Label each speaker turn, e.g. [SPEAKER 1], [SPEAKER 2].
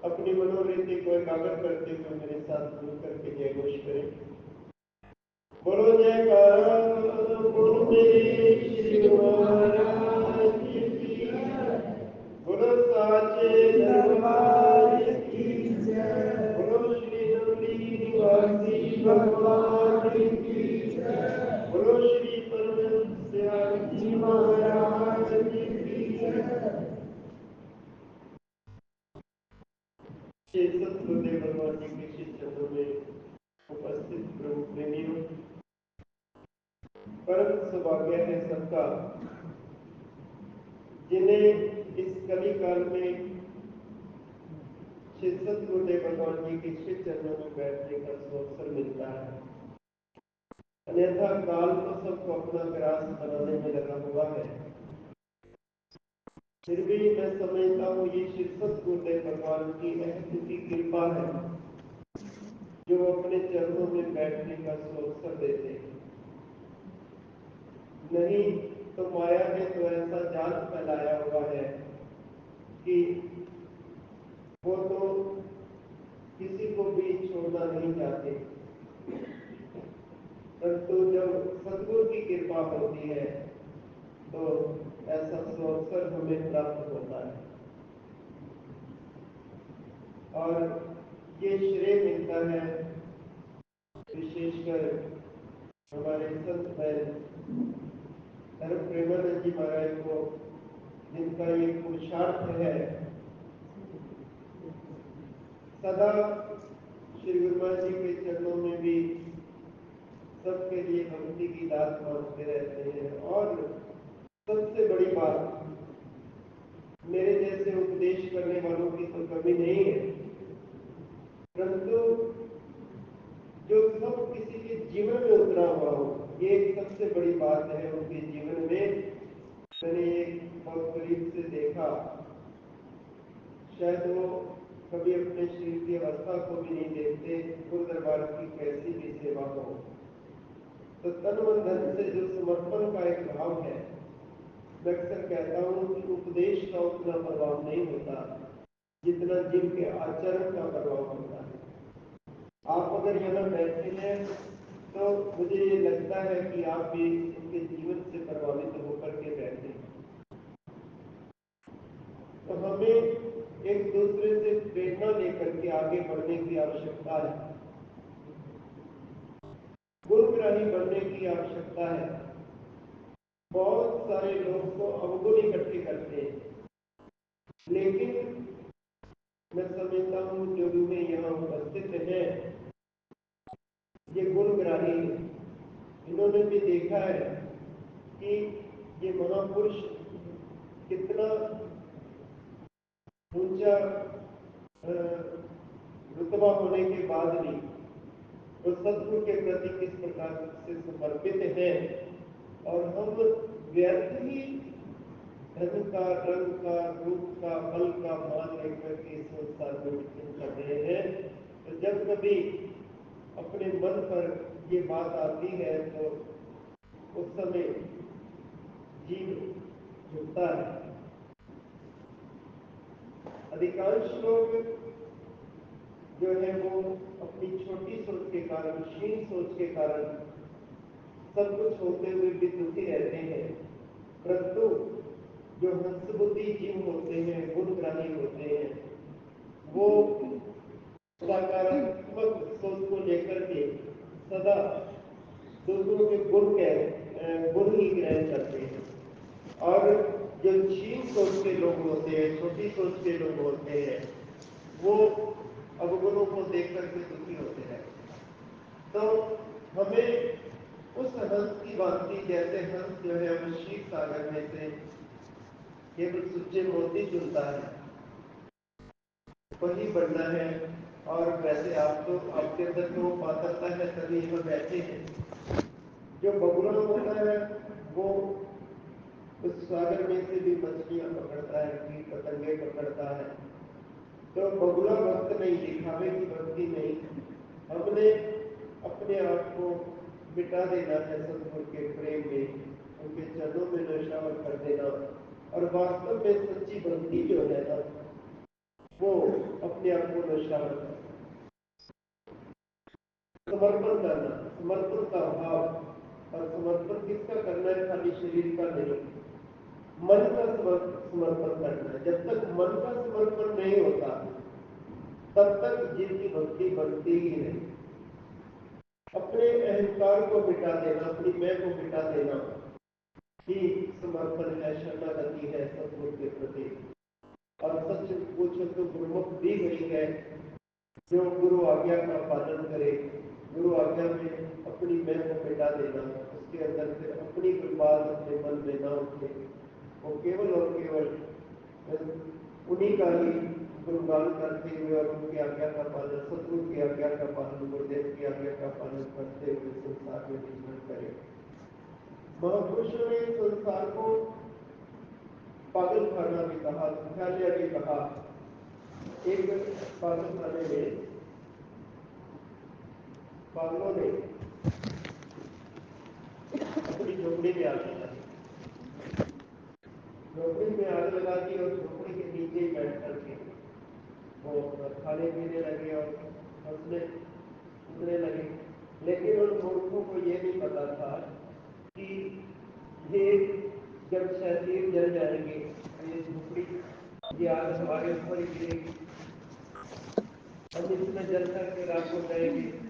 [SPEAKER 1] अपनी मनोवृत्ति को एकाग्र करते हुए मेरे साथ मिल करके जय घोष करें। बोलो जयकारा बोलो मेरे श्री महाराज की जय। बोलो साचे दरबार की जय। बोलो श्री नंदी निवासी भगवान की जय। बोलो श्री परमहंस जी महाराज की जय। सतगुरुदेव भगवान जी के श्री चरणों में उपस्थित प्रभु प्रेमियों, परम सौभाग्य है सबका जिन्हें इस कली काल में श्री सतगुरुदेव भगवान जी के श्री चरणों में बैठने का अवसर मिलता है। अन्यथा काल तो सबको अपना ग्रास बनाने में लगा हुआ है। फिर भी मैं समझता हूँ ये श्री सतगुरुदेव भगवान की अहम कृपा है जो अपने चरणों में बैठने का अवसर देते हैं। नहीं तो माया ने तो ऐसा जाल फैलाया हुआ है कि वो तो किसी को भी छोड़ना नहीं चाहते, परंतु जब सतगुरु की कृपा होती है तो ऐसा अवसर हमें प्राप्त होता है और ये श्रेय मिलता है विशेषकर हमारे संत धर्म प्रेमानंद जी महाराज को, जिनका ये पुरुषार्थ है सदा श्री गुरु महाराज जी के चरणों में भी सबके लिए भक्ति की दात मांगते रहते हैं। और सबसे बड़ी बात, मेरे जैसे उपदेश करने वालों की तो कमी नहीं है, परंतु जो सब किसी के जीवन में उतरा हुआ हो, ये एक सबसे बड़ी बात है उनके जीवन में। मैंने एक बहुत करीब से देखा, शायद वो कभी अपने शरीर की अवस्था को भी नहीं देखते, गुरु दरबार की कैसी भी सेवा हो, तो तन मन धन से जो समर्पण का एक भाव है, मैं अक्सर कहता हूँ कि उपदेश का उतना प्रभाव नहीं होता जितना जिनके आचरण का प्रभाव होता है। आप अगर यहाँ बैठे हैं तो मुझे ये लगता है कि आप भी उनके जीवन से प्रभावित होकर के बैठे हैं। तो हमें एक दूसरे से प्रेरणा लेकर के आगे बढ़ने की आवश्यकता है, गुरुग्राही बनने की आवश्यकता है। बहुत सारे लोग तो अवगुण इकट्ठे करते हैं, लेकिन मैं समझता हूँ जो भी यहाँ उपस्थित है ये गुणग्राही है। इन्होंने भी देखा है कि ये महापुरुष कितना ऊंचा रुतबा होने के बाद भी वो सतगुरु के प्रति किस प्रकार से समर्पित है, और हम व्यर्थ ही धन का, रंग का, रूप का, बल का मान लेकर के इस संसार में विचरण कर रहे हैं। तो जब कभी अपने मन पर ये बात आती है तो उस समय जीव झुकता है। अधिकांश लोग जो है वो अपनी छोटी सोच के कारण, क्षीण सोच के कारण सब कुछ होते हुए भी दुखी रहते हैं, परंतु जो हंसबुद्धि जीव होते हैं, गुणग्राही होते हैं, वो सकारात्मक सोच को लेकर के सदा दूसरों के गुण ही ग्रहण करते हैं। और जो क्षीण सोच के लोग होते हैं, छोटी सोच के लोग होते हैं, वो अवगुणों को देख करके दुखी होते हैं। तो हमें उस हंस की भांति, जैसे हंस जो है वो क्षीर सागर में से केवल सुच्चे मोती चुनता है, वही बनना है। और वैसे आप तो आपके अंदर तो पात्रता है तभी यहाँ बैठे हैं। जो बगुला होता है वो उस सागर में से भी मछलियां पकड़ता है, कीट पतंगे पकड़ता है। तो बगुला भक्त नहीं, दिखावे की भक्ति नहीं, हमने अपने आप को मिटा देना है सतगुरु के प्रेम में, उनके चरणों में नशावर कर देना। और वास्तव में सच्ची भक्ति जो है ना, वो अपने आप को नौशावर करना, समर्पण करना, समर्पण का भाव। और समर्पण किसका करना है? खाली शरीर का नहीं, मन का समर्पण करना है। जब तक मन का समर्पण नहीं होता तब तक जीव की भक्ति बनती ही नहीं। अपने अहंकार को मिटा देना, अपनी मैं को मिटा देना ही समर्पण है, शरणागति है सतगुरु के प्रति। और सच पूछो तो गुरुमुख भी वही है जो गुरु आज्ञा का पालन करे। गुरु आज्ञा में अपनी मैं को मिटा देना, उसके अंदर फिर अपनी कोई बात अपने मन में ना उठे, वो केवल और केवल उन्हीं का ही गुणगान करते हुए और उनकी आज्ञा का पालन, सतगुरु की आज्ञा का पालन, गुरुदेव की आज्ञा का पालन करते हुए संसार में विचरण करे। महापुरुषों ने संसार को पागल खाना भी कहा, दुखालय भी कहा। एक पागल खाने में पागलों ने अपनी झोपड़ी में आग लगा दी, झोपड़ी में आग लगा दी और झोपड़ी के नीचे ही बैठ करके वो खाने पीने लगे और हंसने कूदने लगे। लेकिन उन मूर्खों को ये नहीं पता था कि ये जब शरीर जल जाएंगे, ये झोपड़ी, ये आग हमारे ऊपर ही गिरेगी, हम इसमें जल करके राख हो जाएंगे,